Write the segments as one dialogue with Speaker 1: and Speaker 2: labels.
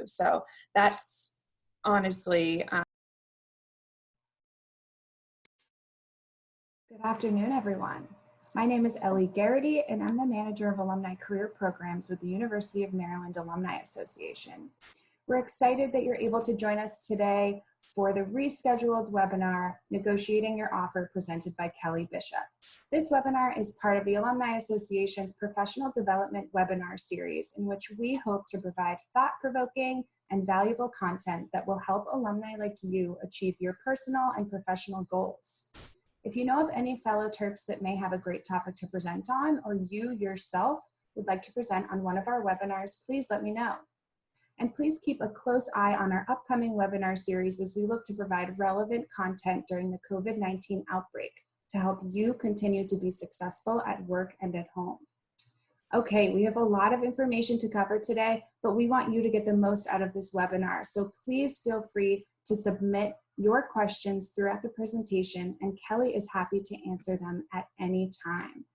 Speaker 1: So that's honestly.
Speaker 2: Good afternoon, everyone. My name is Ellie Garrity, and I'm the Manager of Alumni Career Programs with the University of Maryland Alumni Association. We're excited that you're able to join us today for the rescheduled webinar, Negotiating Your Offer, presented by Kelley Bishop. This webinar is part of the Alumni Association's Professional Development webinar series, in which we hope to provide thought-provoking and valuable content that will help alumni like you achieve your personal and professional goals. If you know of any fellow Terps that may have a great topic to present on, or you yourself would like to present on one of our webinars, please let me know. And please keep a close eye on our upcoming webinar series as we look to provide relevant content during the COVID-19 outbreak to help you continue to be successful at work and at home. Okay, we have a lot of information to cover today, but we want you to get the most out of this webinar. So please feel free to submit your questions throughout the presentation, and Kelley is happy to answer them at any time.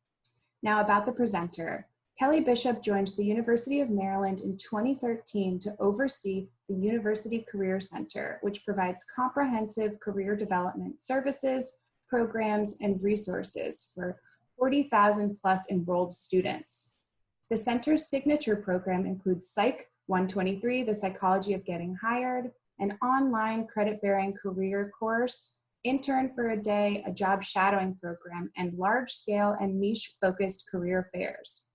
Speaker 2: Now about the presenter. Kelley Bishop joined the University of Maryland in 2013 to oversee the University Career Center, which provides comprehensive career development services, programs, and resources for 40,000 plus enrolled students. The center's signature program includes PSYC 123, the Psychology of Getting Hired, an online credit-bearing career course, Intern for a Day, a job shadowing program, and large-scale and niche-focused career fairs.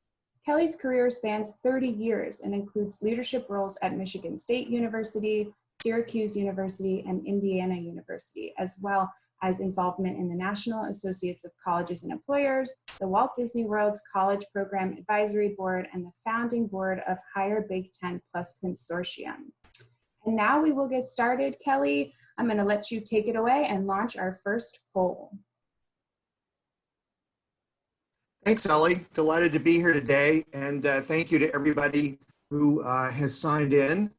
Speaker 2: Kelley's career spans 30 years and includes leadership roles at Michigan State University, Syracuse University, and Indiana University, as well as involvement in the National Associates of Colleges and Employers, the Walt Disney World's College Program Advisory Board, and the founding board of HireBig10Plus Consortium. And now we will get started. Kelley, I'm going to let you take it away and launch our first poll.
Speaker 3: Thanks, Ellie. Delighted to be here today, and thank you to everybody who has signed in.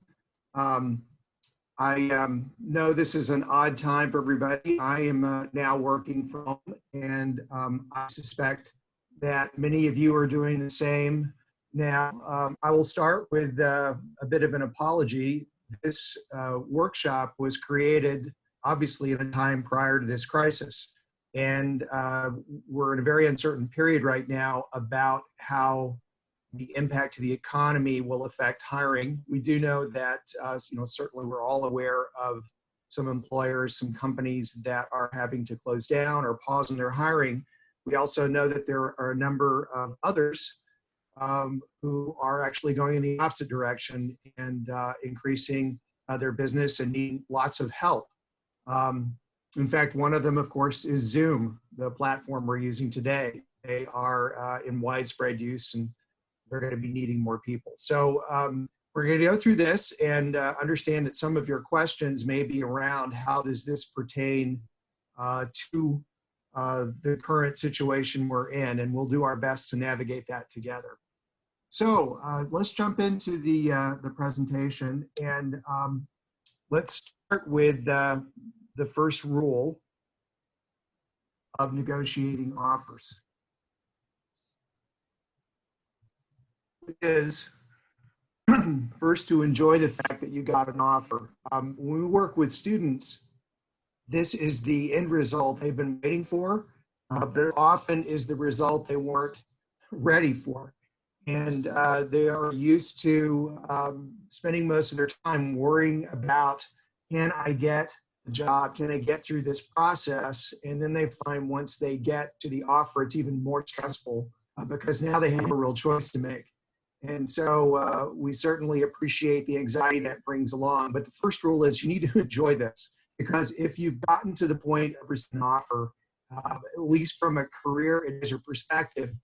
Speaker 3: I know this is an odd time for everybody. I am now working from home, and I suspect that many of you are doing the same now. I will start with a bit of an apology. This workshop was created, obviously, in a time prior to this crisis. And we're in a very uncertain period right now about how the impact to the economy will affect hiring. We do know that, certainly we're all aware of some employers, some companies that are having to close down or pause in their hiring. We also know that there are a number of others who are actually going in the opposite direction and increasing their business and needing lots of help. In fact, one of them, of course, is Zoom, the platform we're using today. They are in widespread use, and they're going to be needing more people. So we're going to go through this and understand that some of your questions may be around how does this pertain to the current situation we're in, and we'll do our best to navigate that together. So let's jump into the presentation, and let's start with the first rule of negotiating offers is first to enjoy the fact that you got an offer. When we work with students, this is the end result they've been waiting for, but it often is the result they weren't ready for. And they are used to spending most of their time worrying about, can I get a job? Can I get through this process? And then they find once they get to the offer, it's even more stressful because now they have a real choice to make. And so we certainly appreciate the anxiety that brings along. But the first rule is you need to enjoy this, because if you've gotten to the point of receiving an offer, at least from a career advisor perspective,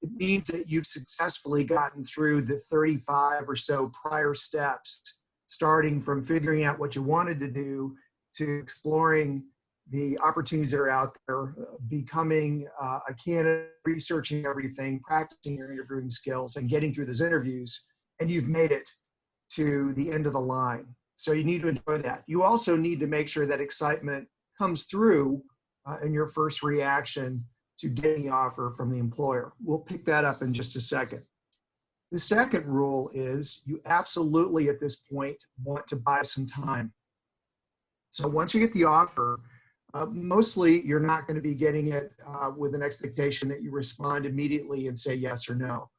Speaker 3: it means that you've successfully gotten through the 35 or so prior steps, starting from figuring out what you wanted to do to exploring the opportunities that are out there, becoming a candidate, researching everything, practicing your interviewing skills, and getting through those interviews, and you've made it to the end of the line. So you need to enjoy that. You also need to make sure that excitement comes through in your first reaction to getting the offer from the employer. We'll pick that up in just a second. The second rule is you absolutely at this point want to buy some time. So once you get the offer, mostly you're not going to be getting it with an expectation that you respond immediately and say yes or no.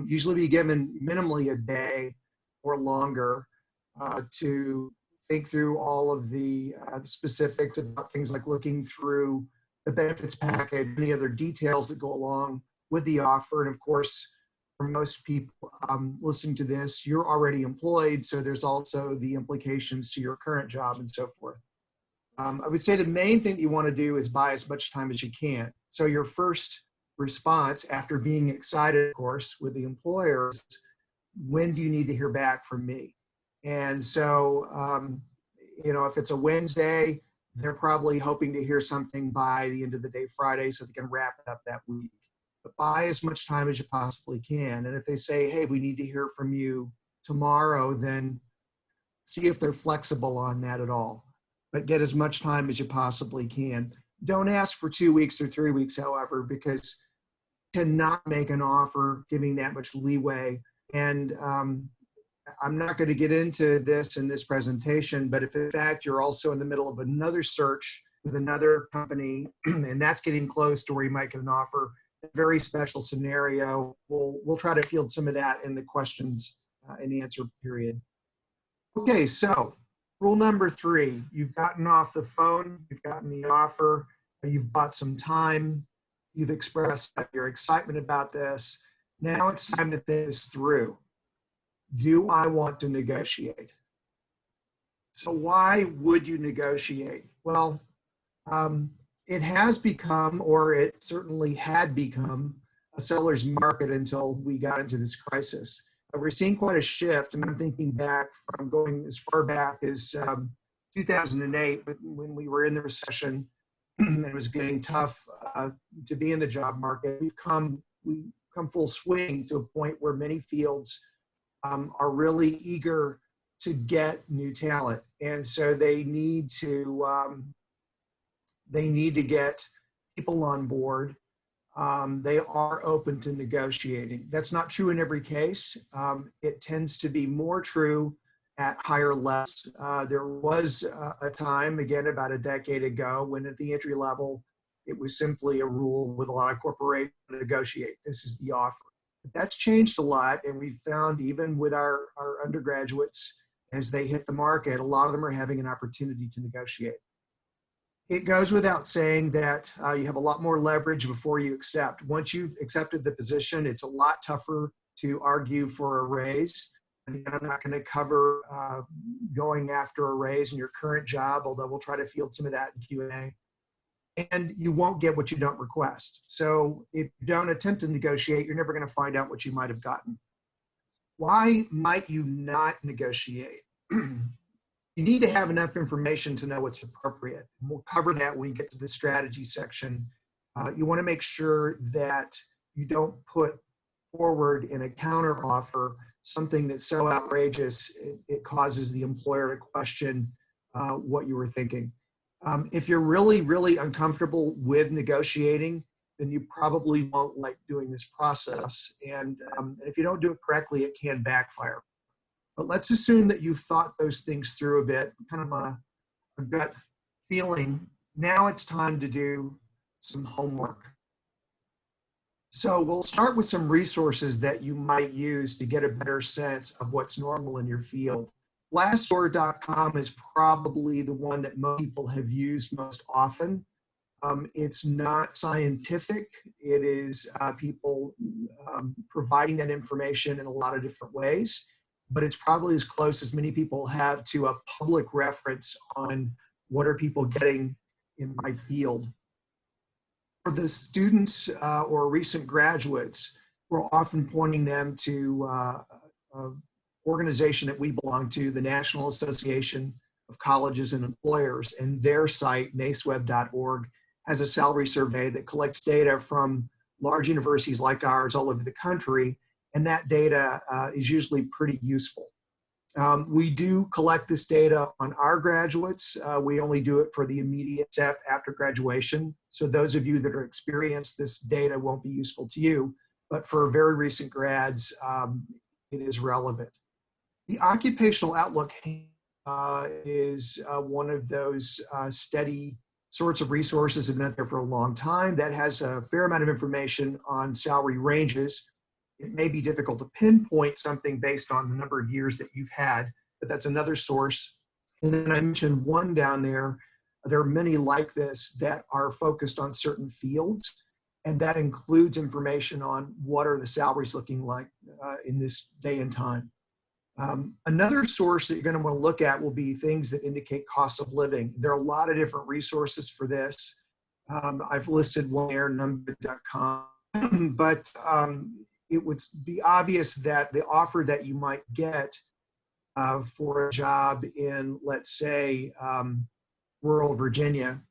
Speaker 3: Usually be given minimally a day or longer to think through all of the specifics about things like looking through the benefits package, any other details that go along with the offer. And of course, for most people listening to this, you're already employed, so there's also the implications to your current job and so forth. I would say the main thing that you want to do is buy as much time as you can. So your first response after being excited, of course, with the employer is, when do you need to hear back from me? And so, if it's a Wednesday, they're probably hoping to hear something by the end of the day Friday so they can wrap it up that week. But buy as much time as you possibly can. And if they say, hey, we need to hear from you tomorrow, then see if they're flexible on that at all. But get as much time as you possibly can. Don't ask for 2 weeks or 3 weeks, however, because to not make an offer, giving that much leeway. And I'm not going to get into this in this presentation, but if in fact you're also in the middle of another search with another company, and that's getting close to where you might get an offer, a very special scenario, we'll try to field some of that in the questions and answer period. Okay, so rule number 3, you've gotten off the phone, you've gotten the offer, you've bought some time, you've expressed your excitement about this. Now it's time to think this through. Do I want to negotiate? So why would you negotiate? Well, it has become, or it certainly had become, a seller's market until we got into this crisis. But we're seeing quite a shift, and I'm thinking back from going as far back as 2008, when we were in the recession and it was getting tough to be in the job market. We've come full swing to a point where many fields are really eager to get new talent, and so they need to get people on board. They are open to negotiating. That's not true in every case. It tends to be more true at higher levels. There was a time, again, about a decade ago, when at the entry level, it was simply a rule with a lot of corporations to negotiate. This is the offer. But that's changed a lot, and we've found even with our undergraduates, as they hit the market, a lot of them are having an opportunity to negotiate. It goes without saying that you have a lot more leverage before you accept. Once you've accepted the position, it's a lot tougher to argue for a raise. And I'm not going to cover going after a raise in your current job, although we'll try to field some of that in Q&A. And you won't get what you don't request. So if you don't attempt to negotiate, you're never going to find out what you might have gotten. Why might you not negotiate? You need to have enough information to know what's appropriate. And we'll cover that when we get to the strategy section. You want to make sure that you don't put forward in a counter offer something that's so outrageous it causes the employer to question what you were thinking. If you're really, really uncomfortable with negotiating, then you probably won't like doing this process. And if you don't do it correctly, it can backfire. But let's assume that you've thought those things through a bit, kind of a gut feeling. Now it's time to do some homework. So we'll start with some resources that you might use to get a better sense of what's normal in your field. Glassdoor.com is probably the one that most people have used most often. It's not scientific. It is people providing that information in a lot of different ways, but it's probably as close as many people have to a public reference on what are people getting in my field. For the students or recent graduates, we're often pointing them to an organization that we belong to, the National Association of Colleges and Employers, and their site, naceweb.org, has a salary survey that collects data from large universities like ours all over the country, and that data is usually pretty useful. We do collect this data on our graduates. We only do it for the immediate step after graduation. So those of you that are experienced, this data won't be useful to you. but for very recent grads, it is relevant. The occupational outlook is one of those steady sorts of resources that have been out there for a long time that has a fair amount of information on salary ranges. It may be difficult to pinpoint something based on the number of years that you've had, but that's another source. And then I mentioned one down there. There are many like this that are focused on certain fields, and that includes information on what are the salaries looking like in this day and time. Another source that you're going to want to look at will be things that indicate cost of living. There are a lot of different resources for this. I've listed one there, number.com, but it would be obvious that the offer that you might get for a job in, let's say, rural Virginia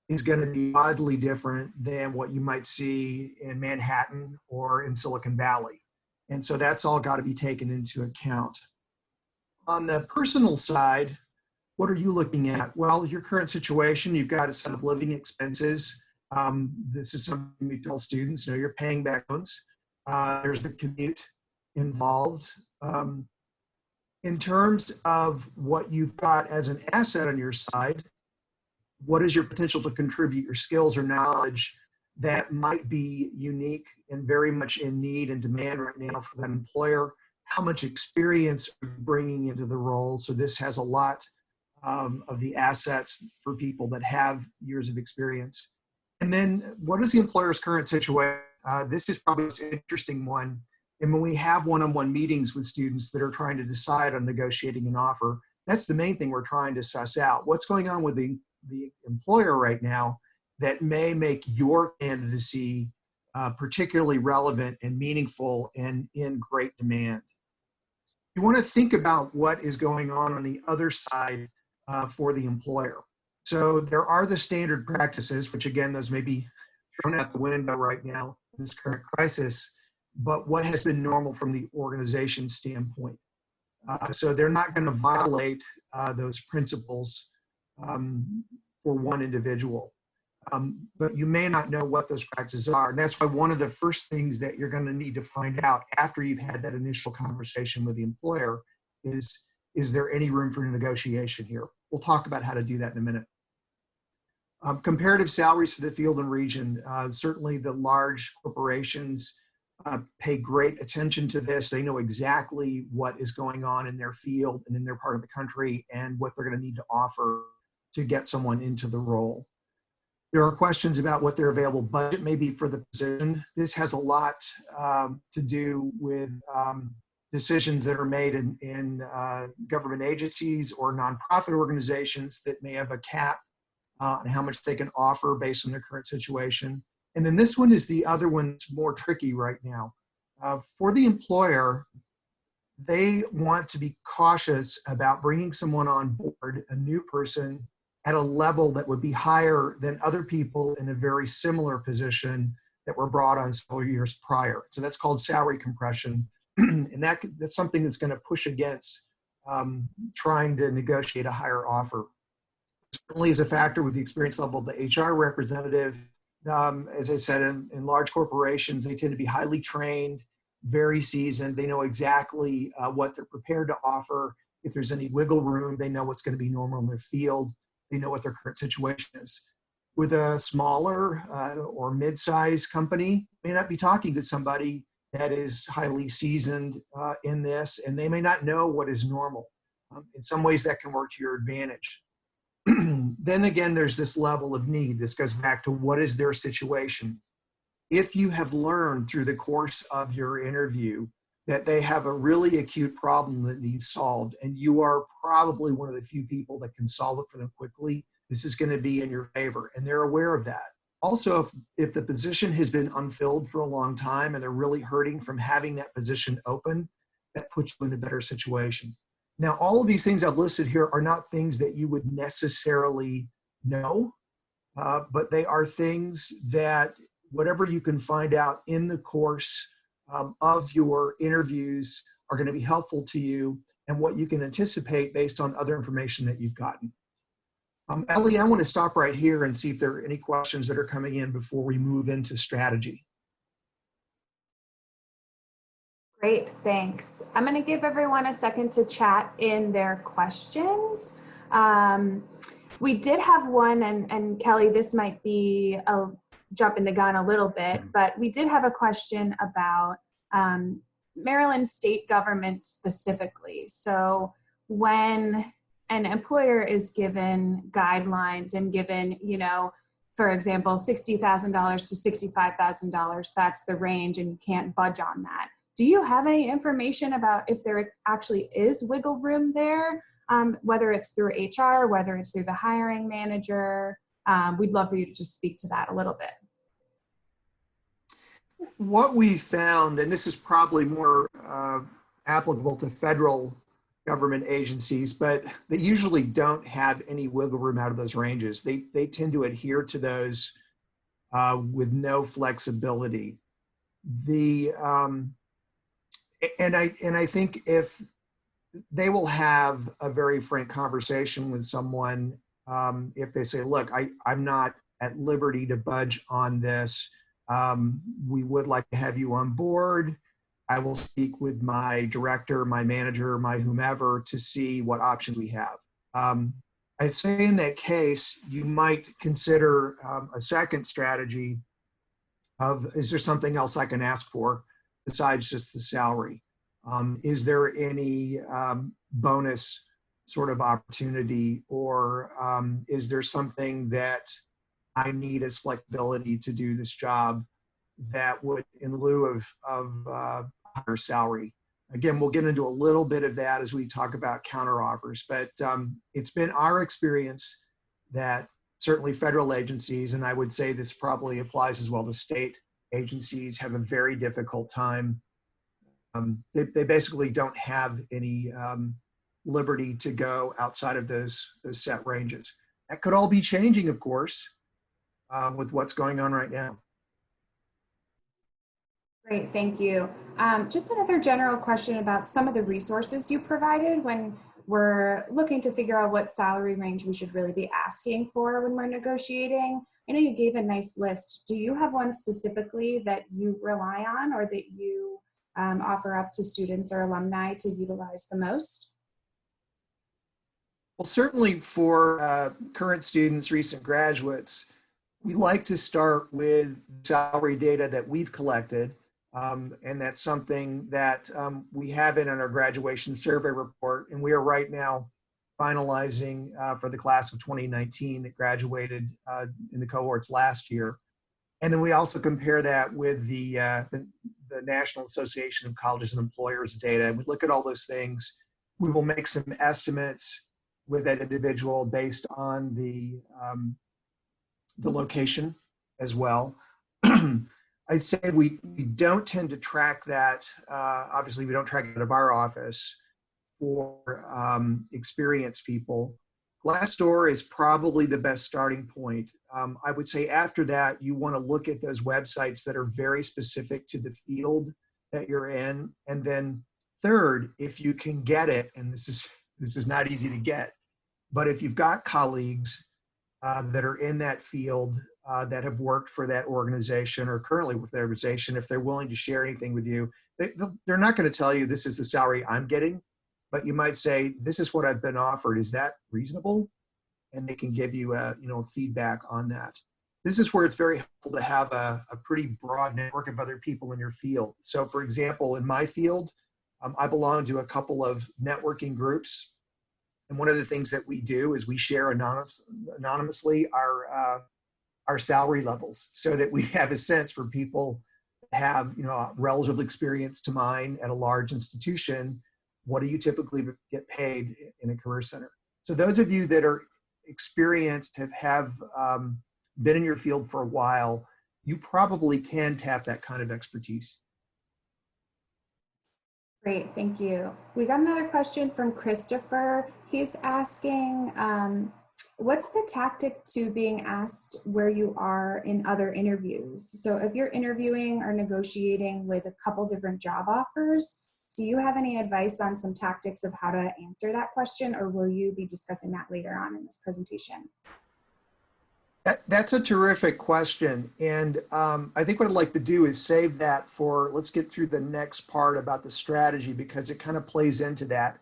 Speaker 3: is going to be oddly different than what you might see in Manhattan or in Silicon Valley. And so that's all got to be taken into account. On the personal side, what are you looking at? Well, your current situation, you've got a set of living expenses. This is something we tell students, you know, you're paying back loans. There's the commute involved. In terms of what you've got as an asset on your side, what is your potential to contribute your skills or knowledge that might be unique and very much in need and demand right now for that employer? How much experience are you bringing into the role? So this has a lot of the assets for people that have years of experience. And then what is the employer's current situation? This is probably an interesting one. And when we have one-on-one meetings with students that are trying to decide on negotiating an offer, that's the main thing we're trying to suss out. What's going on with the employer right now that may make your candidacy particularly relevant and meaningful and in great demand. You want to think about what is going on the other side for the employer. So there are the standard practices, which again, those may be thrown out the window right now in this current crisis, but what has been normal from the organization standpoint. So they're not going to violate those principles for one individual. But you may not know what those practices are. And that's why one of the first things that you're going to need to find out after you've had that initial conversation with the employer is there any room for negotiation here? We'll talk about how to do that in a minute. Comparative salaries for the field and region. Certainly the large corporations pay great attention to this. They know exactly what is going on in their field and in their part of the country and what they're going to need to offer to get someone into the role. There are questions about what their available budget may be for the position. This has a lot to do with decisions that are made in government agencies or nonprofit organizations that may have a cap on how much they can offer based on their current situation. And then this one is the other one that's more tricky right now. For the employer, they want to be cautious about bringing someone on board, a new person, at a level that would be higher than other people in a very similar position that were brought on several years prior. So that's called salary compression. And that's something that's going to push against trying to negotiate a higher offer. Certainly is a factor with the experience level of the HR representative. As I said, in large corporations, they tend to be highly trained, very seasoned. They know exactly what they're prepared to offer. If there's any wiggle room, they know what's going to be normal in their field. They know what their current situation is. With a smaller or mid-sized company, may not be talking to somebody that is highly seasoned in this, and they may not know what is normal. In some ways, that can work to your advantage. Then again, there's this level of need. This goes back to what is their situation. If you have learned through the course of your interview that they have a really acute problem that needs solved, and you are probably one of the few people that can solve it for them quickly, this is going to be in your favor, and they're aware of that. Also, if the position has been unfilled for a long time and they're really hurting from having that position open, that puts you in a better situation. Now, all of these things I've listed here are not things that you would necessarily know, but they are things that whatever you can find out in the course of your interviews are going to be helpful to you and what you can anticipate based on other information that you've gotten. Ellie, I want to stop right here and see if there are any questions that are coming in before we move into strategy.
Speaker 2: Great, thanks. I'm going to give everyone a second to chat in their questions. We did have one, and Kelley, this might be jumping the gun a little bit, but we did have a question about Maryland state government specifically. So when an employer is given guidelines and given, you know, for example, $60,000 to $65,000, that's the range and you can't budge on that. Do you have any information about if there actually is wiggle room there, whether it's through HR, whether it's through the hiring manager? We'd love for you to just speak to that a little bit.
Speaker 3: What we found, and this is probably more applicable to federal government agencies, but they usually don't have any wiggle room out of those ranges. They tend to adhere to those with no flexibility. And I think if they will have a very frank conversation with someone, if they say, look, I'm not at liberty to budge on this. We would like to have you on board. I will speak with my director, my manager, my whomever to see what options we have. I'd say in that case, you might consider a second strategy of, is there something else I can ask for besides just the salary? Is there any bonus sort of opportunity, or is there something that I need as flexibility to do this job that would, in lieu of higher salary? Again, we'll get into a little bit of that as we talk about counteroffers, but it's been our experience that certainly federal agencies, and I would say this probably applies as well to state agencies, have a very difficult time. They basically don't have any liberty to go outside of those set ranges. That could all be changing, of course, with what's going on right now.
Speaker 2: Great, thank you. Just another general question about some of the resources you provided when we're looking to figure out what salary range we should really be asking for when we're negotiating. I know you gave a nice list. Do you have one specifically that you rely on or that you offer up to students or alumni to utilize the most?
Speaker 3: Well, certainly for current students, recent graduates, we like to start with salary data that we've collected. And that's something that we have in our graduation survey report. And we are right now finalizing for the class of 2019 that graduated in the cohorts last year. And then we also compare that with the National Association of Colleges and Employers data. We look at all those things. We will make some estimates with that individual based on the location as well. I'd say we don't tend to track that. Obviously, we don't track it out of our office for experienced people. Glassdoor is probably the best starting point. I would say after that, you want to look at those websites that are very specific to the field that you're in. And then third, if you can get it, and this is not easy to get, but if you've got colleagues that are in that field that have worked for that organization or currently with the organization, if they're willing to share anything with you, they're not going to tell you this is the salary I'm getting, but you might say, this is what I've been offered. Is that reasonable? And they can give you feedback on that. This is where it's very helpful to have a pretty broad network of other people in your field. So for example, in my field, I belong to a couple of networking groups. And one of the things that we do is we share anonymously our salary levels so that we have a sense for people that have relative experience to mine at a large institution. What do you typically get paid in a career center? So those of you that are experienced, have been in your field for a while, you probably can tap that kind of expertise.
Speaker 2: Great, thank you. We got another question from Christopher. He's asking, what's the tactic to being asked where you are in other interviews? So if you're interviewing or negotiating with a couple different job offers, do you have any advice on some tactics of how to answer that question, or will you be discussing that later on in this presentation?
Speaker 3: That's a terrific question. And I think what I'd like to do is save that for, let's get through the next part about the strategy, because it kind of plays into that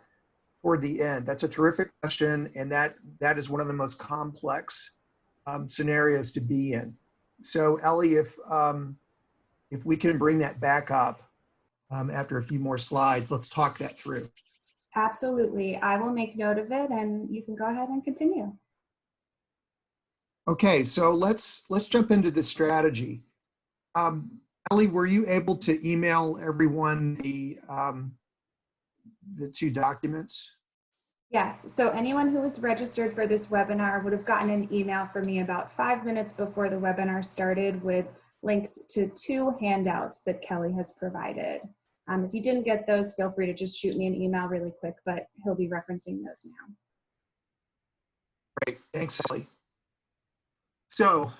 Speaker 3: toward the end. That's a terrific question. And that is one of the most complex scenarios to be in. So Ellie, if we can bring that back up after a few more slides, let's talk that through.
Speaker 2: Absolutely. I will make note of it and you can go ahead and continue.
Speaker 3: Okay, so let's jump into the strategy. Ellie, were you able to email everyone the two documents?
Speaker 2: Yes, so anyone who was registered for this webinar would have gotten an email from me about 5 minutes before the webinar started with links to 2 handouts that Kelley has provided. If you didn't get those, feel free to just shoot me an email really quick, but he'll be referencing those now.
Speaker 3: Great, thanks, Ellie. So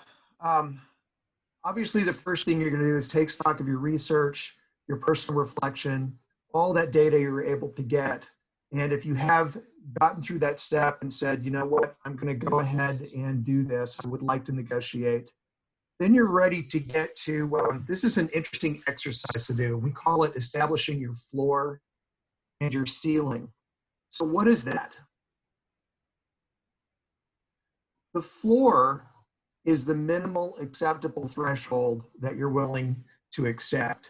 Speaker 3: obviously the first thing you're going to do is take stock of your research, your personal reflection, all that data you're able to get. And if you have gotten through that step and said, you know what, I'm going to go ahead and do this, I would like to negotiate, then you're ready to get to, this is an interesting exercise to do. We call it establishing your floor and your ceiling. So what is that? The floor is the minimal acceptable threshold that you're willing to accept.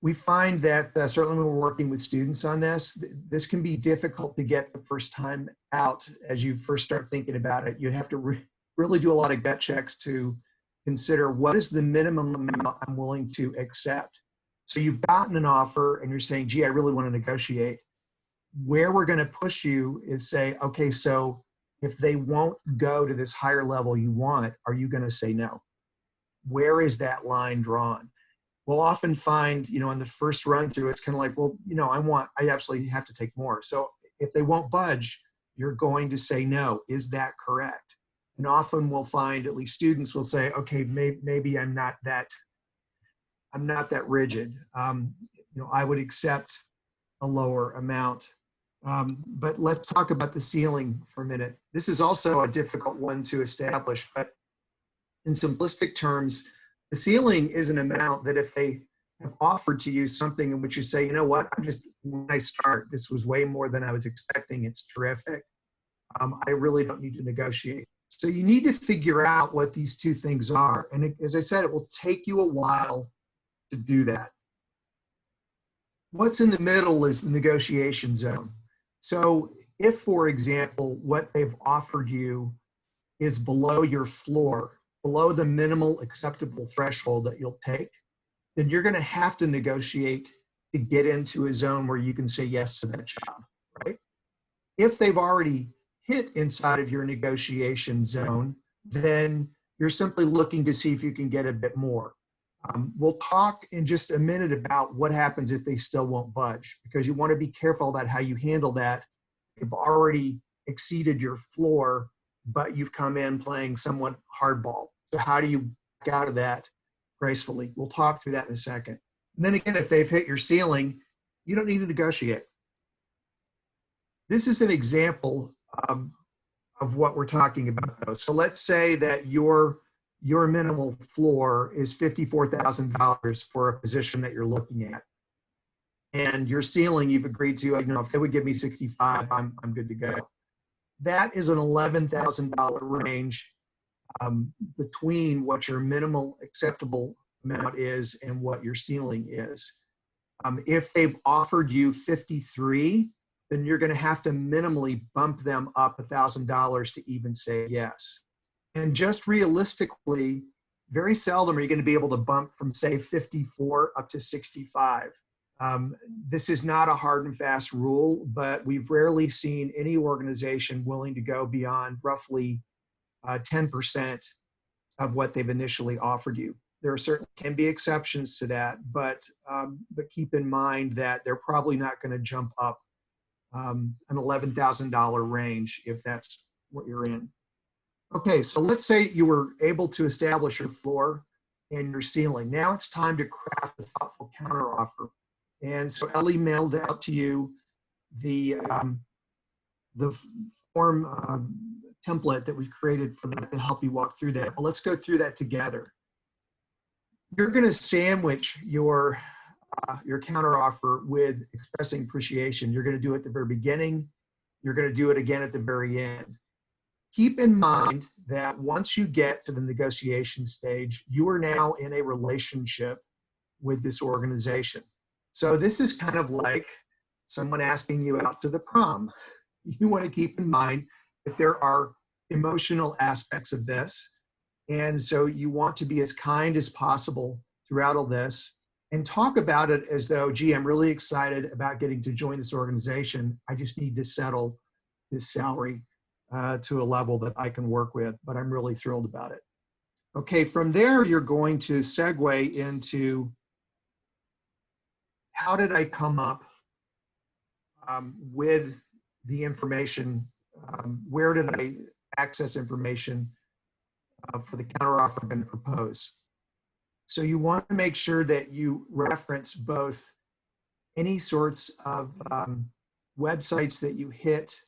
Speaker 3: We find that certainly when we're working with students on this, this can be difficult to get the first time out. As you first start thinking about it, you have to really do a lot of gut checks to consider what is the minimum amount I'm willing to accept. So you've gotten an offer and you're saying, gee, I really want to negotiate. Where we're going to push you is say, okay, so if they won't go to this higher level you want, are you going to say no? Where is that line drawn? We'll often find, you know, in the first run through, it's kind of like, well, you know, I absolutely have to take more. So if they won't budge, you're going to say no. Is that correct? And often we'll find, at least students will say, okay, maybe I'm not that rigid. You know, I would accept a lower amount. But let's talk about the ceiling for a minute. This is also a difficult one to establish, but in simplistic terms, the ceiling is an amount that if they have offered to you something in which you say, you know what, when I start, this was way more than I was expecting, it's terrific. I really don't need to negotiate. So you need to figure out what these two things are. And as I said, it will take you a while to do that. What's in the middle is the negotiation zone. So if, for example, what they've offered you is below your floor, below the minimal acceptable threshold that you'll take, then you're going to have to negotiate to get into a zone where you can say yes to that job, right? If they've already hit inside of your negotiation zone, then you're simply looking to see if you can get a bit more. We'll talk in just a minute about what happens if they still won't budge, because you want to be careful about how you handle that. You've already exceeded your floor, but you've come in playing somewhat hardball. So how do you back out of that gracefully? We'll talk through that in a second. And then again, if they've hit your ceiling, you don't need to negotiate. This is an example of what we're talking about, though. So let's say that your minimal floor is $54,000 for a position that you're looking at. And your ceiling, you've agreed to, you know, if they would give me 65, I'm good to go. That is an $11,000 range between what your minimal acceptable amount is and what your ceiling is. If they've offered you 53, then you're going to have to minimally bump them up $1,000 to even say yes. And just realistically, very seldom are you going to be able to bump from, say, 54 up to 65. This is not a hard and fast rule, but we've rarely seen any organization willing to go beyond roughly 10% of what they've initially offered you. There certainly can be exceptions to that, but keep in mind that they're probably not going to jump up an $11,000 range if that's what you're in. Okay, so let's say you were able to establish your floor and your ceiling. Now it's time to craft a thoughtful counteroffer. And so Ellie mailed out to you the form template that we've created for that to help you walk through that. Well, let's go through that together. You're going to sandwich your counteroffer with expressing appreciation. You're going to do it at the very beginning. You're going to do it again at the very end. Keep in mind that once you get to the negotiation stage, you are now in a relationship with this organization. So this is kind of like someone asking you out to the prom. You want to keep in mind that there are emotional aspects of this. And so you want to be as kind as possible throughout all this and talk about it as though, gee, I'm really excited about getting to join this organization. I just need to settle this salary to a level that I can work with, but I'm really thrilled about it. Okay, from there, you're going to segue into how did I come up with the information? Where did I access information for the counteroffer I'm going to propose? So you want to make sure that you reference both any sorts of websites that you hit.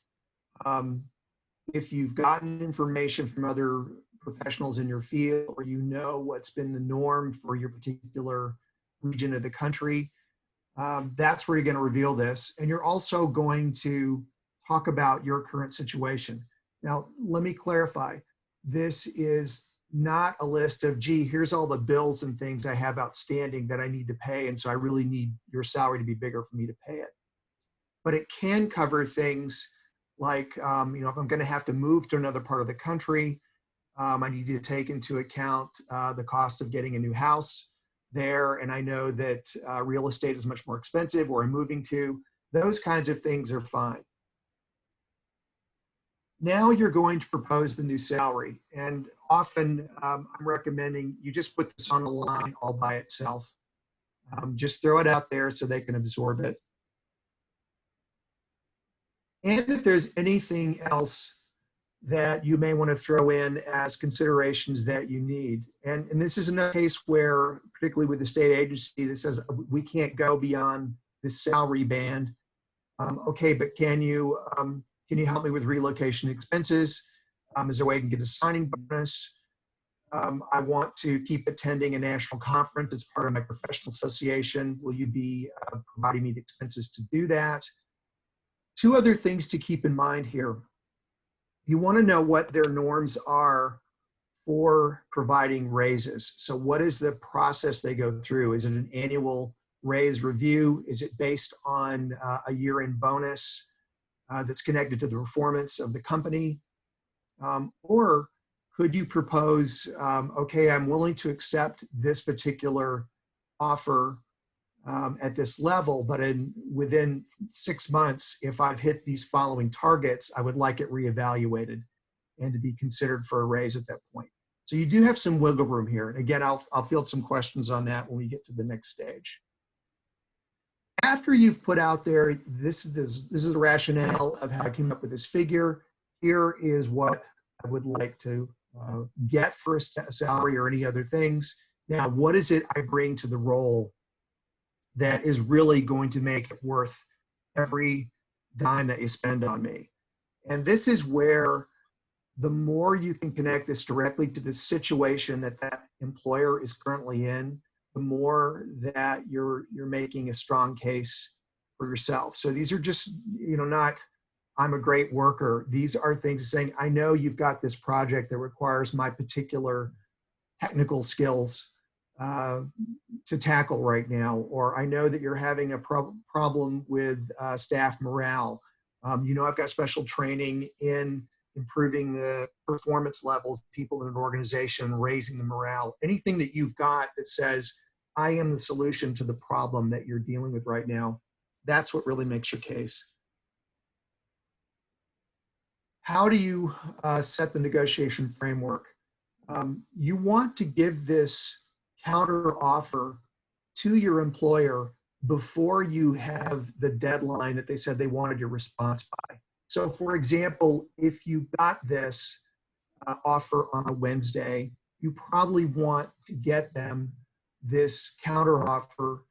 Speaker 3: If you've gotten information from other professionals in your field, or you know what's been the norm for your particular region of the country, that's where you're going to reveal this. And you're also going to talk about your current situation. Now, let me clarify. This is not a list of, gee, here's all the bills and things I have outstanding that I need to pay, and so I really need your salary to be bigger for me to pay it. But it can cover things like, if I'm going to have to move to another part of the country, I need to take into account the cost of getting a new house there, and I know that real estate is much more expensive where I'm moving to. Those kinds of things are fine. Now you're going to propose the new salary, and often I'm recommending you just put this on the line all by itself. Just throw it out there so they can absorb it. And if there's anything else that you may want to throw in as considerations that you need. And this is a case where, particularly with the state agency that says we can't go beyond this salary band. Okay, but can you help me with relocation expenses? Is there a way I can get a signing bonus? I want to keep attending a national conference as part of my professional association. Will you be providing me the expenses to do that? Two other things to keep in mind here. You want to know what their norms are for providing raises. So what is the process they go through? Is it an annual raise review? Is it based on a year-end bonus that's connected to the performance of the company? Or could you propose, okay, I'm willing to accept this particular offer at this level, but within 6 months, if I've hit these following targets, I would like it reevaluated and to be considered for a raise at that point. So you do have some wiggle room here. And again, I'll field some questions on that when we get to the next stage. After you've put out there, this is the rationale of how I came up with this figure. Here is what I would like to get for a salary or any other things. Now, what is it I bring to the role that is really going to make it worth every dime that you spend on me? And this is where the more you can connect this directly to the situation that that employer is currently in, the more that you're making a strong case for yourself. So these are just, not, I'm a great worker. These are things saying, I know you've got this project that requires my particular technical skills to tackle right now, or I know that you're having a problem with staff morale. I've got special training in improving the performance levels of people in an organization, raising the morale. Anything that you've got that says, I am the solution to the problem that you're dealing with right now, that's what really makes your case. How do you set the negotiation framework? You want to give this counter offer to your employer before you have the deadline that they said they wanted your response by. So for example, if you got this offer on a Wednesday, you probably want to get them this counter offer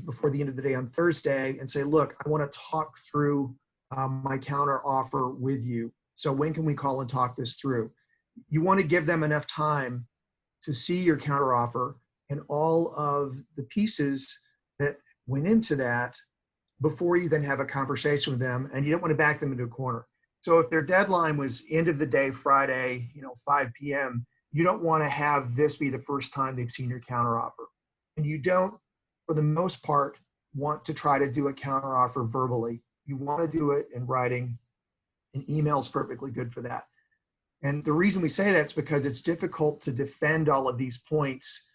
Speaker 3: before the end of the day on Thursday and say, look, I want to talk through my counter offer with you So when can we call and talk this through? You want to give them enough time to see your counteroffer and all of the pieces that went into that before you then have a conversation with them, and you don't want to back them into a corner. So if their deadline was end of the day, Friday, 5 p.m., you don't want to have this be the first time they've seen your counteroffer. And you don't, for the most part, want to try to do a counteroffer verbally. You want to do it in writing, and email is perfectly good for that. And the reason we say that is because it's difficult to defend all of these points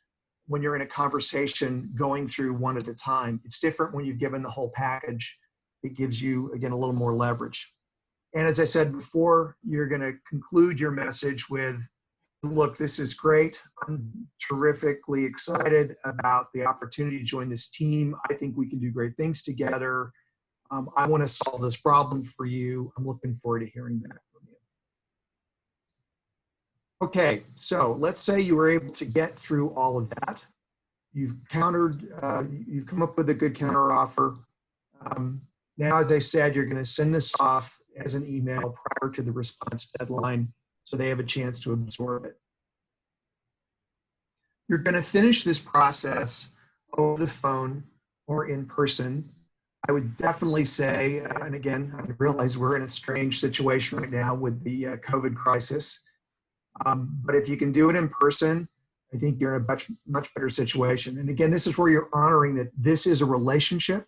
Speaker 3: when you're in a conversation going through one at a time. It's different when you've given the whole package. It gives you, again, a little more leverage. And as I said before, you're going to conclude your message with, look, this is great. I'm terrifically excited about the opportunity to join this team. I think we can do great things together. I want to solve this problem for you. I'm looking forward to hearing back from you. Okay, so let's say you were able to get through all of that. You've you've come up with a good counteroffer. Now, as I said, you're going to send this off as an email prior to the response deadline so they have a chance to absorb it. You're going to finish this process over the phone or in person. I would definitely say, and again, I realize we're in a strange situation right now with the COVID crisis, but if you can do it in person, I think you're in a much better situation. And again, this is where you're honoring that this is a relationship.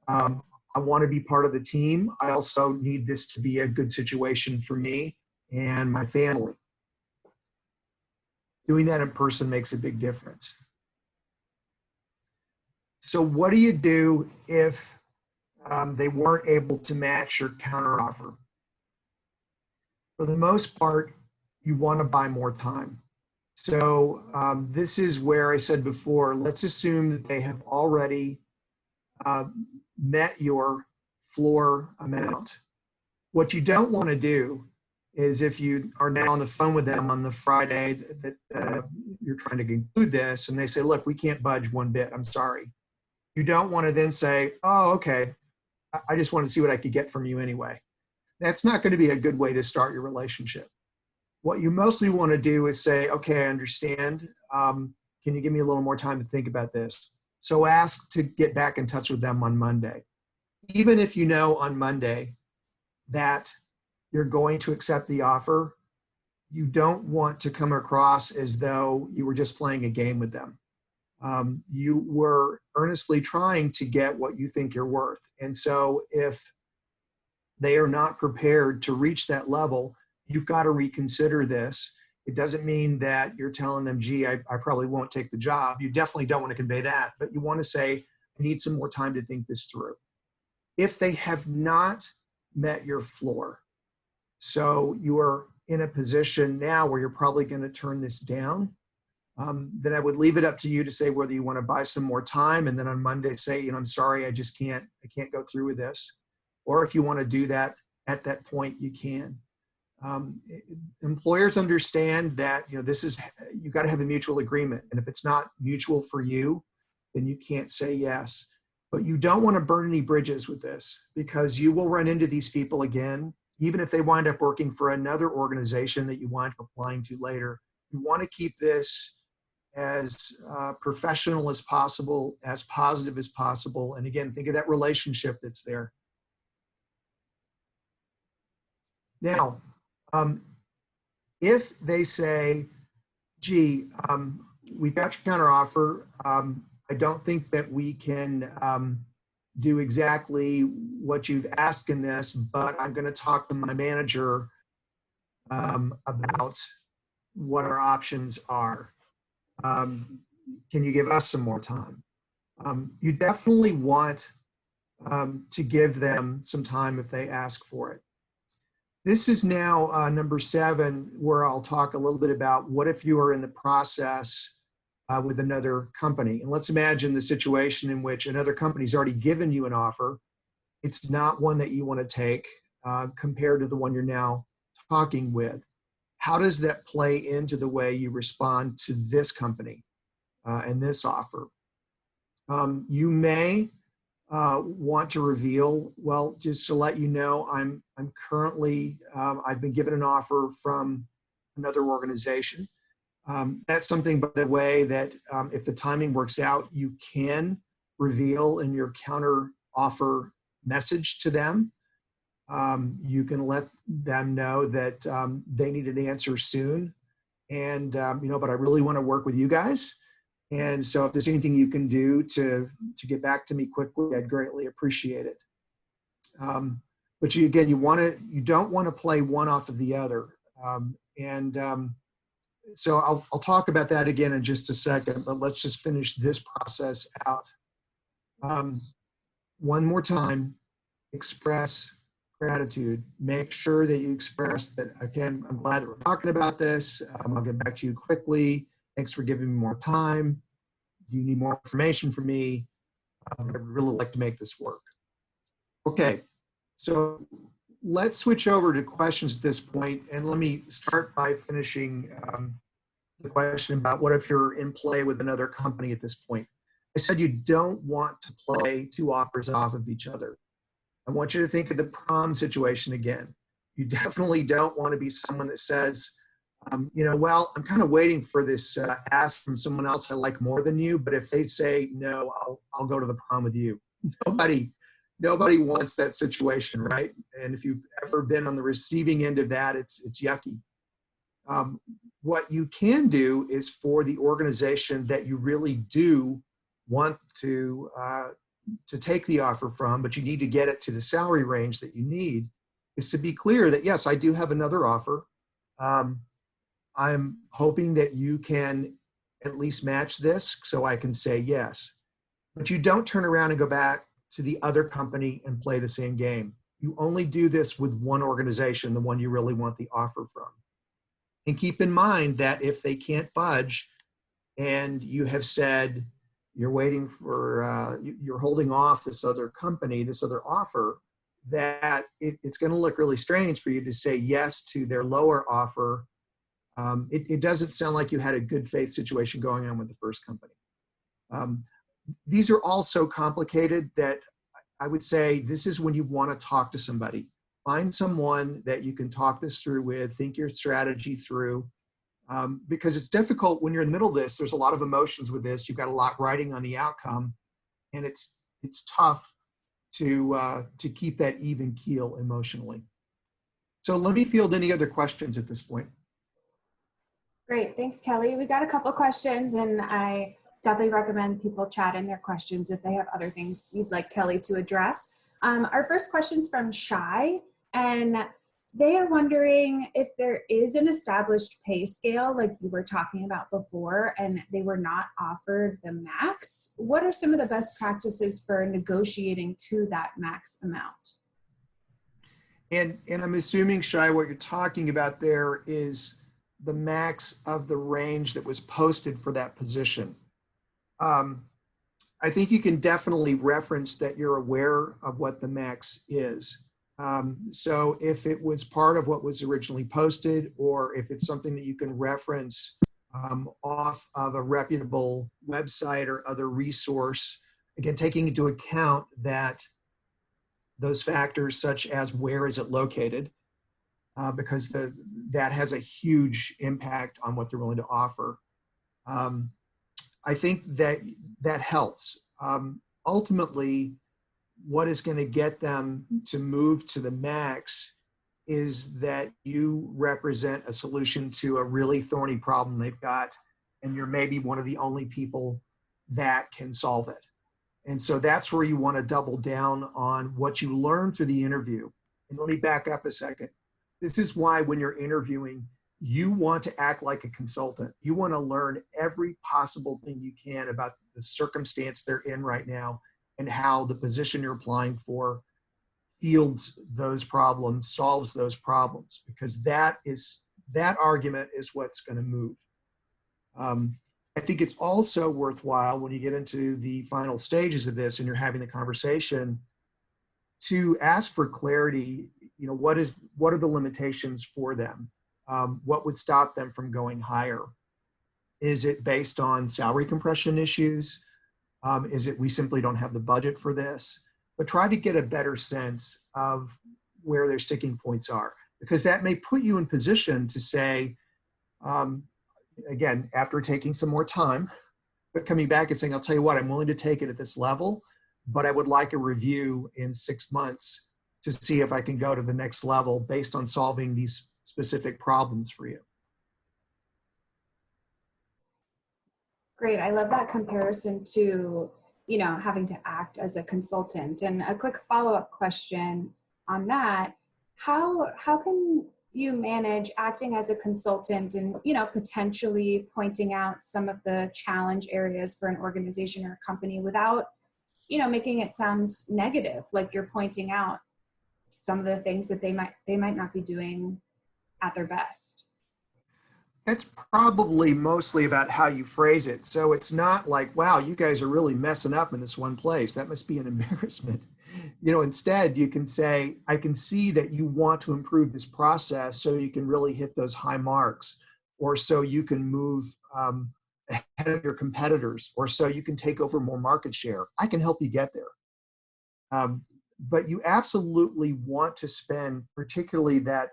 Speaker 3: I want to be part of the team. I also need this to be a good situation for me and my family. Doing that in person makes a big difference. So what do you do if they weren't able to match your counteroffer? For the most part, you want to buy more time. So this is where I said before, let's assume that they have already met your floor amount. What you don't want to do is, if you are now on the phone with them on the Friday that you're trying to conclude this, and they say, look, we can't budge one bit, I'm sorry. You don't want to then say, oh, okay, I just want to see what I could get from you anyway. That's not going to be a good way to start your relationship. What you mostly want to do is say, okay, I understand. Can you give me a little more time to think about this? So ask to get back in touch with them on Monday. Even if you know on Monday that you're going to accept the offer, you don't want to come across as though you were just playing a game with them. You were earnestly trying to get what you think you're worth. And so if they are not prepared to reach that level, you've got to reconsider this. It doesn't mean that you're telling them, gee, I probably won't take the job. You definitely don't want to convey that, but you want to say, I need some more time to think this through. If they have not met your floor, so you are in a position now where you're probably going to turn this down, then I would leave it up to you to say whether you want to buy some more time, and then on Monday say, I'm sorry, I can't go through with this. Or if you want to do that at that point, you can. Employers understand that you've got to have a mutual agreement, and if it's not mutual for you, then you can't say yes. But you don't want to burn any bridges with this, because you will run into these people again, even if they wind up working for another organization that you wind up applying to later. You want to keep this as professional as possible, as positive as possible, and again, think of that relationship that's there. Now, if they say, gee, we got your counteroffer, I don't think that we can do exactly what you've asked in this, but I'm going to talk to my manager about what our options are. Can you give us some more time? You definitely want to give them some time if they ask for it. This is now number 7, where I'll talk a little bit about what if you are in the process with another company. And let's imagine the situation in which another company's already given you an offer. It's not one that you want to take compared to the one you're now talking with. How does that play into the way you respond to this company and this offer? You may want to reveal? Well, just to let you know, I'm currently, I've been given an offer from another organization. That's something, by the way, that if the timing works out, you can reveal in your counter offer message to them. You can let them know that they need an answer soon. And, but I really want to work with you guys. And so if there's anything you can do to get back to me quickly, I'd greatly appreciate it. But you don't want to play one off of the other. So I'll talk about that again in just a second, but let's just finish this process out. One more time, express gratitude. Make sure that you express that, again, I'm glad that we're talking about this. I'll get back to you quickly. Thanks for giving me more time. Do you need more information from me? I'd really like to make this work. Okay, so let's switch over to questions at this point, and let me start by finishing the question about what if you're in play with another company at this point. I said you don't want to play two offers off of each other. I want you to think of the prom situation again. You definitely don't want to be someone that says, well, I'm kind of waiting for this ask from someone else I like more than you, but if they say no, I'll go to the prom with you. Nobody wants that situation, right? And if you've ever been on the receiving end of that, it's yucky. What you can do is, for the organization that you really do want to take the offer from, but you need to get it to the salary range that you need, is to be clear that, yes, I do have another offer. I'm hoping that you can at least match this so I can say yes. But you don't turn around and go back to the other company and play the same game. You only do this with one organization, the one you really want the offer from. And keep in mind that if they can't budge and you have said you're waiting for, you're holding off this other company, this other offer, that it's going to look really strange for you to say yes to their lower offer. It doesn't sound like you had a good faith situation going on with the first company. These are all so complicated that I would say this is when you want to talk to somebody. Find someone that you can talk this through with, think your strategy through, because it's difficult when you're in the middle of this. There's a lot of emotions with this. You've got a lot riding on the outcome, and it's tough to keep that even keel emotionally. So let me field any other questions at this point.
Speaker 2: Great, thanks, Kelley. We got a couple questions, and I definitely recommend people chat in their questions if they have other things you'd like Kelley to address. Our first question is from Shy, and they are wondering if there is an established pay scale like you were talking about before and they were not offered the max. What are some of the best practices for negotiating to that max amount?
Speaker 3: And I'm assuming, Shy, what you're talking about there is the max of the range that was posted for that position. I think you can definitely reference that you're aware of what the max is. So if it was part of what was originally posted, or if it's something that you can reference off of a reputable website or other resource, again, taking into account that those factors such as where is it located, because that has a huge impact on what they're willing to offer. I think that helps. Ultimately, what is going to get them to move to the max is that you represent a solution to a really thorny problem they've got, and you're maybe one of the only people that can solve it. And so that's where you want to double down on what you learned through the interview. And let me back up a second. This is why when you're interviewing, you want to act like a consultant. You want to learn every possible thing you can about the circumstance they're in right now and how the position you're applying for fields those problems, solves those problems, because that argument is what's going to move. I think it's also worthwhile when you get into the final stages of this and you're having the conversation to ask for clarity. What are the limitations for them? What would stop them from going higher? Is it based on salary compression issues? Is it we simply don't have the budget for this? But try to get a better sense of where their sticking points are, because that may put you in position to say, again, after taking some more time, but coming back and saying, I'll tell you what, I'm willing to take it at this level, but I would like a review in 6 months to see if I can go to the next level based on solving these specific problems for you.
Speaker 2: Great. I love that comparison to, having to act as a consultant. And a quick follow-up question on that, how can you manage acting as a consultant and, potentially pointing out some of the challenge areas for an organization or a company without, making it sound negative, like you're pointing out some of the things that they might not be doing at their best?
Speaker 3: That's probably mostly about how you phrase it. So it's not like, wow, you guys are really messing up in this one place. That must be an embarrassment. Instead you can say, I can see that you want to improve this process so you can really hit those high marks, or so you can move ahead of your competitors, or so you can take over more market share. I can help you get there. But you absolutely want to spend particularly that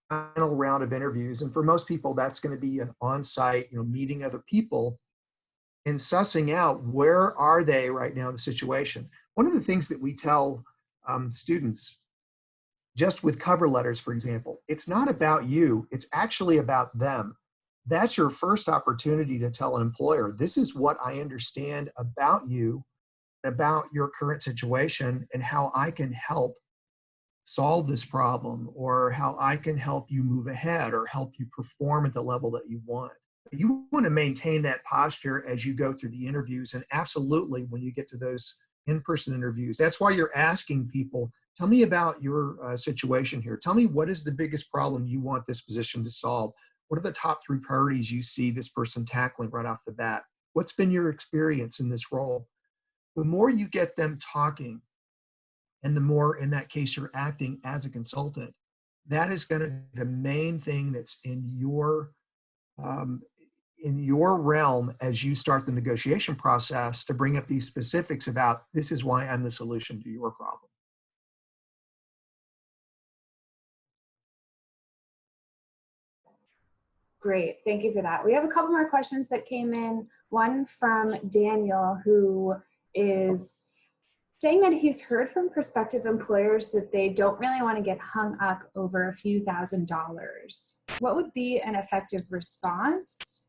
Speaker 3: final round of interviews. And for most people, that's going to be an on-site, meeting other people and sussing out where are they right now in the situation. One of the things that we tell students, just with cover letters, for example, it's not about you, it's actually about them. That's your first opportunity to tell an employer, this is what I understand about you, about your current situation, and how I can help solve this problem, or how I can help you move ahead or help you perform at the level that you want. You want to maintain that posture as you go through the interviews, and absolutely when you get to those in-person interviews. That's why you're asking people, tell me about your situation here. Tell me, what is the biggest problem you want this position to solve? What are the top 3 priorities you see this person tackling right off the bat? What's been your experience in this role? The more you get them talking, and the more, in that case, you're acting as a consultant, that is going to be the main thing that's in your realm as you start the negotiation process to bring up these specifics about, this is why I'm the solution to your problem.
Speaker 2: Great, thank you for that. We have a couple more questions that came in. One from Daniel, who is saying that he's heard from prospective employers that they don't really want to get hung up over a few $1,000s. What would be an effective response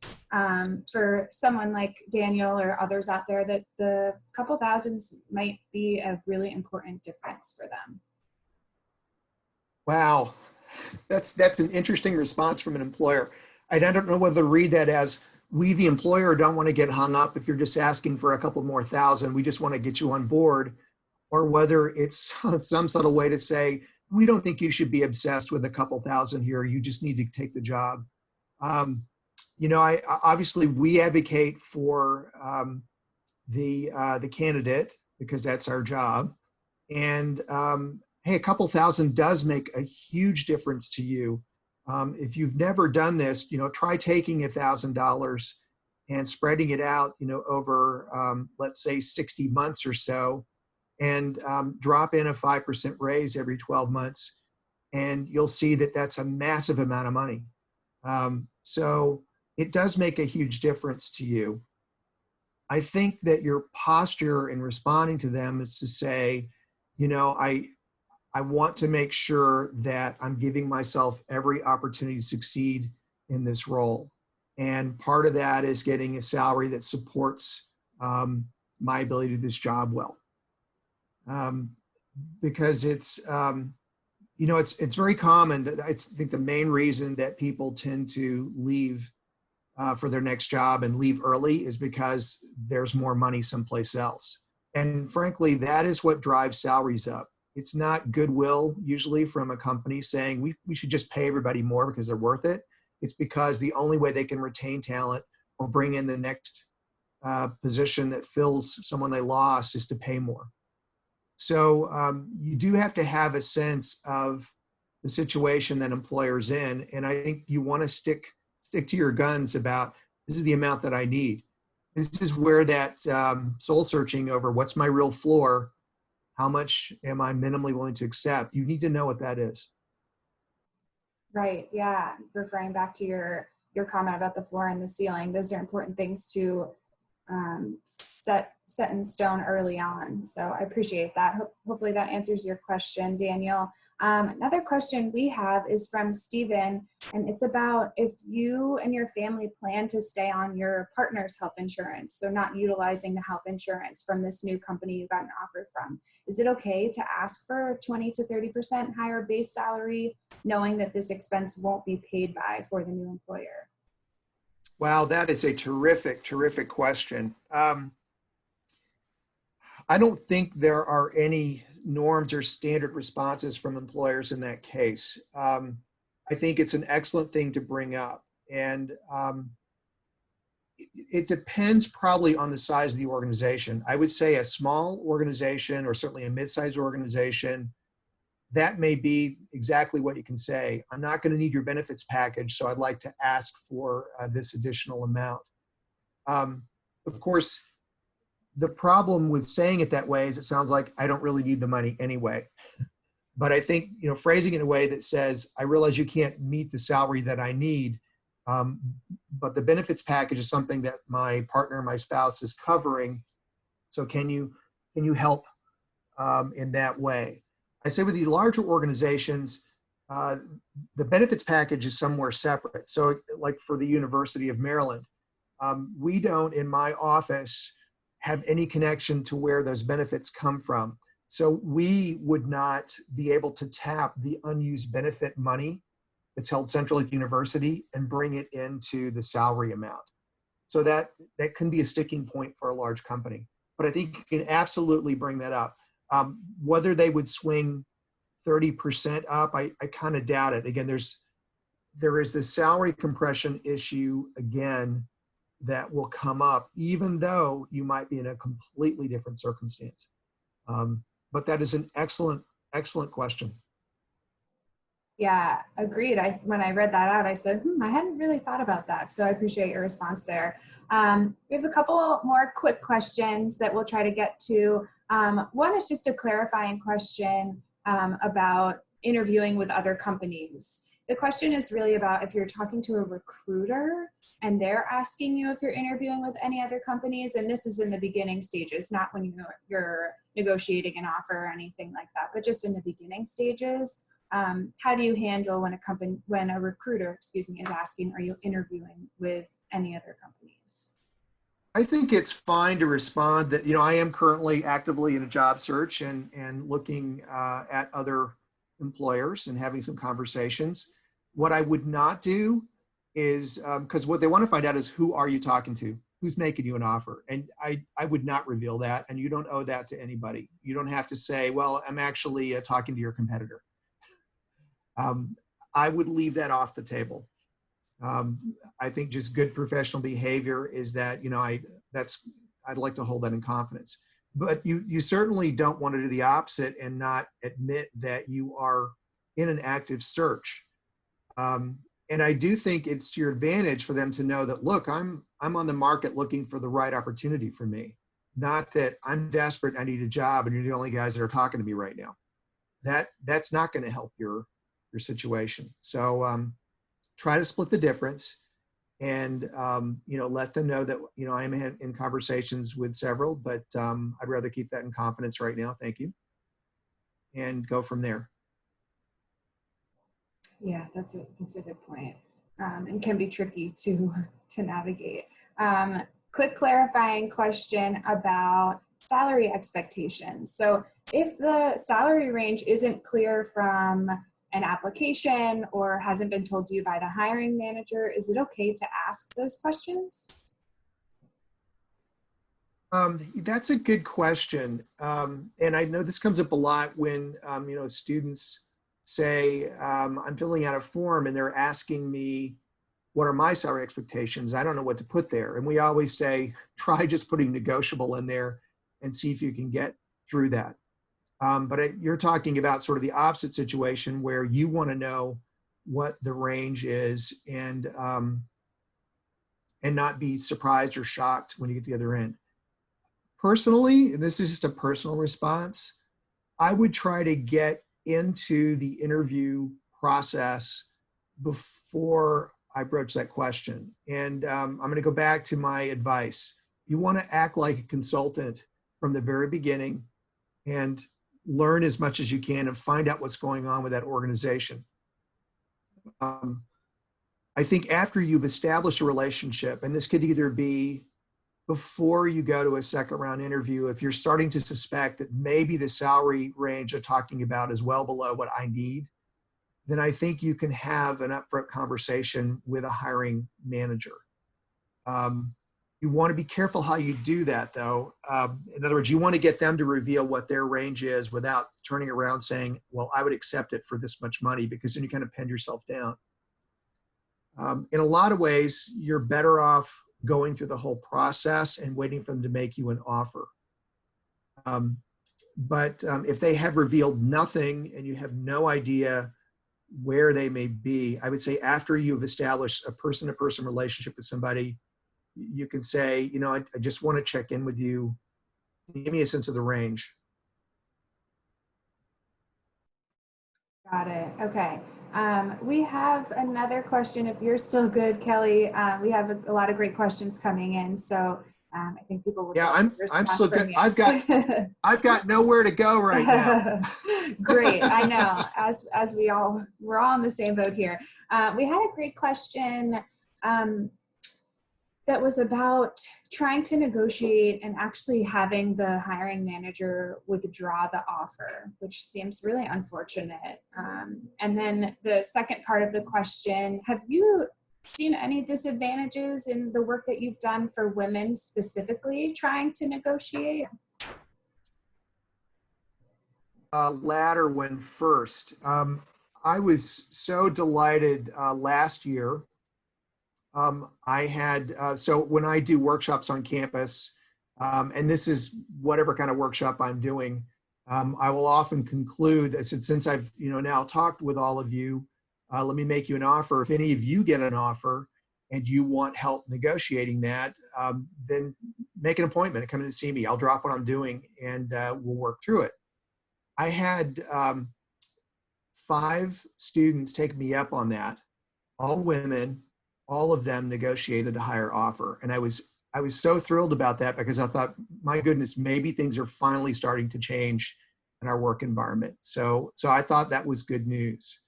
Speaker 2: for someone like Daniel or others out there that the couple thousands might be a really important difference for them?
Speaker 3: Wow, that's an interesting response from an employer. I don't know whether to read that as, we, the employer, don't want to get hung up if you're just asking for a couple more thousand. We just want to get you on board. Or whether it's some subtle way to say, we don't think you should be obsessed with a couple thousand here. You just need to take the job. Obviously we advocate for the candidate, because that's our job. And hey, a couple thousand does make a huge difference to you. If you've never done this, try taking $1,000 and spreading it out, over, let's say 60 months or so, and drop in a 5% raise every 12 months. And you'll see that that's a massive amount of money. So it does make a huge difference to you. I think that your posture in responding to them is to say, I want to make sure that I'm giving myself every opportunity to succeed in this role. And part of that is getting a salary that supports my ability to do this job well. Because it's very common that I think the main reason that people tend to leave for their next job and leave early is because there's more money someplace else. And frankly, that is what drives salaries up. It's not goodwill usually from a company saying we should just pay everybody more because they're worth it. It's because the only way they can retain talent or bring in the next position that fills someone they lost is to pay more. So you do have to have a sense of the situation that employer's in. And I think you want to stick to your guns about, this is the amount that I need. This is where that soul searching over what's my real floor, how much am I minimally willing to accept? You need to know what that is.
Speaker 2: Right. Yeah. Referring back to your comment about the floor and the ceiling, those are important things to set in stone early on. So I appreciate that. Hopefully that answers your question, Daniel. Another question we have is from Stephen, and it's about if you and your family plan to stay on your partner's health insurance, so not utilizing the health insurance from this new company you got an offer from. Is it okay to ask for 20 to 30% higher base salary, knowing that this expense won't be paid by for the new employer?
Speaker 3: Wow, that is a terrific, terrific question. I don't think there are any norms or standard responses from employers in that case. I think it's an excellent thing to bring up. And it depends probably on the size of the organization. I would say a small organization or certainly a mid-sized organization, that may be exactly what you can say. I'm not going to need your benefits package, so I'd like to ask for this additional amount. Of course, the problem with saying it that way is it sounds like I don't really need the money anyway. But I think, phrasing it in a way that says, I realize you can't meet the salary that I need, but the benefits package is something that my partner, my spouse is covering. So can you help in that way? I say with the larger organizations, the benefits package is somewhere separate. So like for the University of Maryland, we don't, in my office, have any connection to where those benefits come from. So we would not be able to tap the unused benefit money that's held centrally at the university and bring it into the salary amount. So that can be a sticking point for a large company. But I think you can absolutely bring that up. Whether they would swing 30% up, I kind of doubt it. Again, there is this salary compression issue again that will come up, even though you might be in a completely different circumstance. But that is an excellent, excellent question.
Speaker 2: Yeah, agreed. When I read that out, I said, I hadn't really thought about that. So I appreciate your response there. We have a couple more quick questions that we'll try to get to. One is just a clarifying question about interviewing with other companies. The question is really about if you're talking to a recruiter and they're asking you if you're interviewing with any other companies, and this is in the beginning stages, not when you're negotiating an offer or anything like that, but just in the beginning stages. How do you handle when a recruiter, is asking, are you interviewing with any other companies?
Speaker 3: I think it's fine to respond that, I am currently actively in a job search and looking at other employers and having some conversations. What I would not do is, because what they want to find out is who are you talking to? Who's making you an offer? And I would not reveal that, and you don't owe that to anybody. You don't have to say, well, I'm actually talking to your competitor. I would leave that off the table. I think just good professional behavior is that, I'd like to hold that in confidence. But you certainly don't want to do the opposite and not admit that you are in an active search. And I do think it's to your advantage for them to know that, look, I'm on the market looking for the right opportunity for me. Not that I'm desperate, I need a job, and you're the only guys that are talking to me right now. That's not going to help your situation. So try to split the difference and, let them know that, I am in conversations with several, but I'd rather keep that in confidence right now. Thank you. And go from there.
Speaker 2: Yeah, that's a good point. And can be tricky to navigate. Quick clarifying question about salary expectations. So if the salary range isn't clear from an application or hasn't been told to you by the hiring manager, is it okay to ask those questions?
Speaker 3: That's a good question. And I know this comes up a lot when, students say, I'm filling out a form and they're asking me, what are my salary expectations? I don't know what to put there. And we always say, try just putting negotiable in there and see if you can get through that. But you're talking about sort of the opposite situation where you want to know what the range is. And and not be surprised or shocked when you get to the other end. Personally, and this is just a personal response, I would try to get into the interview process before I broach that question. And I'm going to go back to my advice. You want to act like a consultant from the very beginning and learn as much as you can and find out what's going on with that organization. I think after you've established a relationship, and this could either be before you go to a second round interview, if you're starting to suspect that maybe the salary range they're talking about is well below what I need, then I think you can have an upfront conversation with a hiring manager. You want to be careful how you do that, though. In other words, you want to get them to reveal what their range is without turning around saying, well, I would accept it for this much money, because then you kind of pin yourself down. In a lot of ways, you're better off going through the whole process and waiting for them to make you an offer. But if they have revealed nothing and you have no idea where they may be, I would say after you've established a person-to-person relationship with somebody, you can say, you know, I just want to check in with you. Give me a sense of the range.
Speaker 2: Got it. Okay. We have another question. If you're still good, Kelley, we have a lot of great questions coming in. So I think people would.
Speaker 3: Yeah, I'm still good.
Speaker 2: You.
Speaker 3: I've got nowhere to go right now.
Speaker 2: Great. I know. As we're all in the same boat here. We had a great question that was about trying to negotiate and actually having the hiring manager withdraw the offer, which seems really unfortunate. And then the second part of the question, have you seen any disadvantages in the work that you've done for women specifically trying to negotiate?
Speaker 3: Latter one first. I was so delighted last year. I had, so when I do workshops on campus, and this is whatever kind of workshop I'm doing, I will often conclude that since I've now talked with all of you, let me make you an offer. If any of you get an offer and you want help negotiating that, then make an appointment and come in and see me. I'll drop what I'm doing and we'll work through it. I had 5 students take me up on that, all women. All of them negotiated a higher offer. And I was so thrilled about that, because I thought, my goodness, maybe things are finally starting to change in our work environment. So I thought that was good news.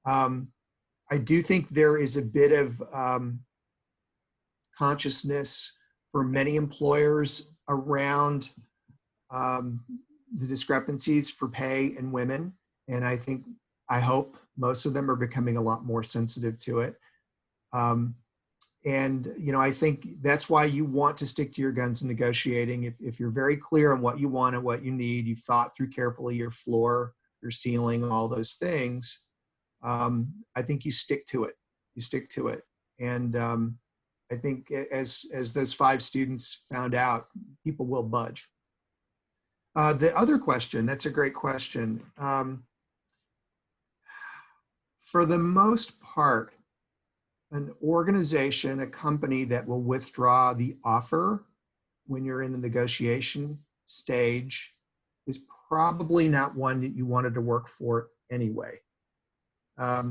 Speaker 3: I do think there is a bit of consciousness for many employers around the discrepancies for pay in women. And I hope most of them are becoming a lot more sensitive to it. And I think that's why you want to stick to your guns in negotiating. If you're very clear on what you want and what you need, you've thought through carefully your floor, your ceiling, all those things, I think you stick to it. You stick to it. And I think as those 5 students found out, people will budge. The other question, that's a great question. For the most part, an organization, a company that will withdraw the offer when you're in the negotiation stage is probably not one that you wanted to work for anyway. I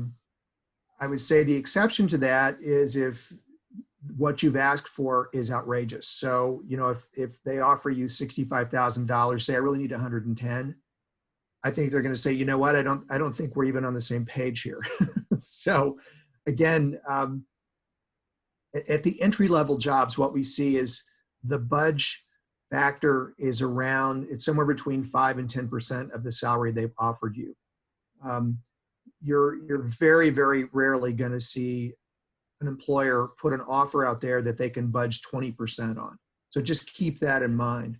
Speaker 3: would say the exception to that is if what you've asked for is outrageous. So, if they offer you $65,000, say I really need 110, I think they're going to say, you know what, I don't think we're even on the same page here. So again, at the entry-level jobs, what we see is the budge factor is it's somewhere between 5 and 10% of the salary they've offered you. You're very, very rarely going to see an employer put an offer out there that they can budge 20% on. So just keep that in mind.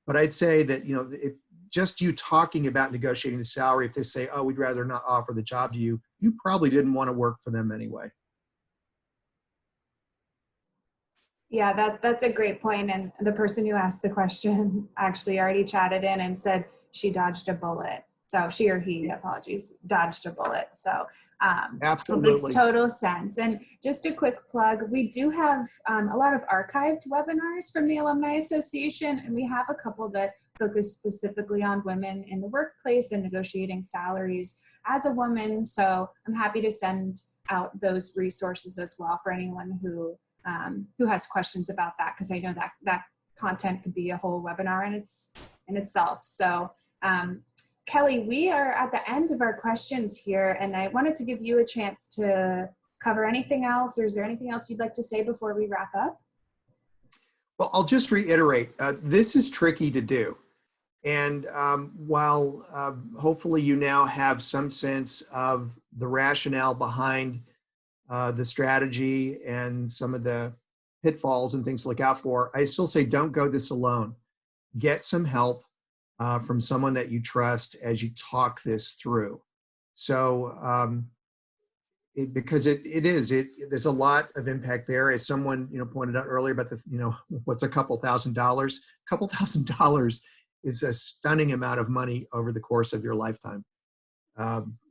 Speaker 3: But I'd say that, if just you talking about negotiating the salary, if they say, oh, we'd rather not offer the job to you, you probably didn't want to work for them anyway.
Speaker 2: Yeah, that's a great point. And the person who asked the question actually already chatted in and said she dodged a bullet. So she or he, apologies, dodged a bullet. So
Speaker 3: Absolutely.
Speaker 2: it makes total sense. And just a quick plug, we do have a lot of archived webinars from the Alumni Association, and we have a couple that focus specifically on women in the workplace and negotiating salaries as a woman. So I'm happy to send out those resources as well for anyone who has questions about that, because I know that content could be a whole webinar in itself. So Kelley, we are at the end of our questions here, and I wanted to give you a chance to cover anything else, or is there anything else you'd like to say before we wrap up?
Speaker 3: Well, I'll just reiterate, this is tricky to do. And while hopefully you now have some sense of the rationale behind the strategy and some of the pitfalls and things to look out for, I still say don't go this alone. Get some help from someone that you trust as you talk this through. So because there's a lot of impact there. As someone pointed out earlier about what's a couple $1,000? A couple $1,000 is a stunning amount of money over the course of your lifetime.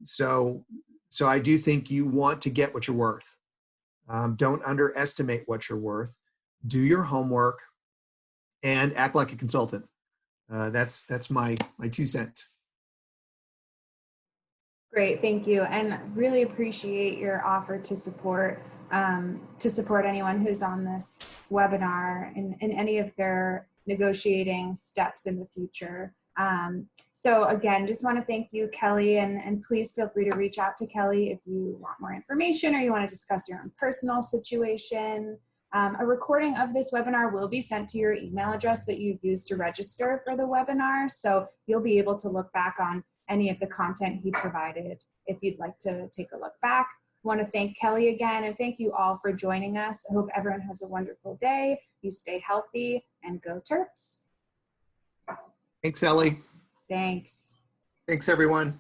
Speaker 3: So I do think you want to get what you're worth. Don't underestimate what you're worth. Do your homework and act like a consultant. That's my 2 cents.
Speaker 2: Great, thank you, and really appreciate your offer to support anyone who's on this webinar in any of their negotiating steps in the future. So again, just want to thank you, Kelley, and please feel free to reach out to Kelley if you want more information or you want to discuss your own personal situation. A recording of this webinar will be sent to your email address that you've used to register for the webinar, so you'll be able to look back on any of the content he provided if you'd like to take a look back. I want to thank Kelley again, and thank you all for joining us. I hope everyone has a wonderful day. You stay healthy, and go Terps.
Speaker 3: Thanks, Ellie.
Speaker 2: Thanks.
Speaker 3: Thanks, everyone.